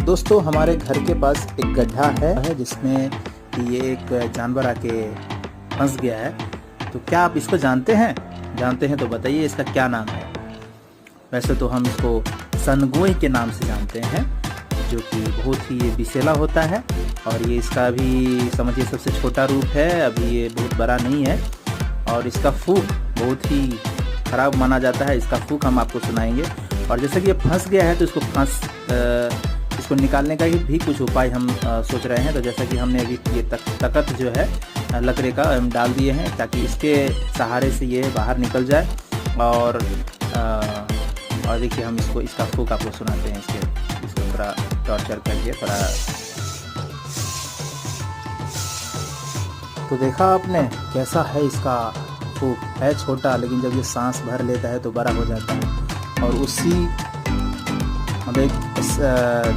दोस्तों हमारे घर के पास एक गड्ढा है जिसमें ये एक जानवर आके फंस गया है। तो क्या आप इसको जानते हैं? जानते हैं तो बताइए इसका क्या नाम है। वैसे तो हम इसको सनगोई के नाम से जानते हैं, जो कि बहुत ही ये विषैला होता है और ये इसका भी समझिए सबसे छोटा रूप है। अभी ये बहुत बड़ा नहीं है और इसका फूंक बहुत ही खराब माना जाता है। इसका फूंक हम आपको सुनाएंगे। और जैसे कि ये फंस गया है तो इसको निकालने का भी कुछ उपाय हम सोच रहे हैं। तो जैसा कि हमने अभी ये तख्त जो है लकड़ी का हम डाल दिए हैं ताकि इसके सहारे से ये बाहर निकल जाए। और देखिए हम इसका फूंक आपको सुनाते हैं। इसको थोड़ा टॉर्चर करके थोड़ा। तो देखा आपने कैसा है इसका फूंक। है छोटा, लेकिन जब ये सांस भर लेता है तो बड़ा हो जाता है। और उसी हम एक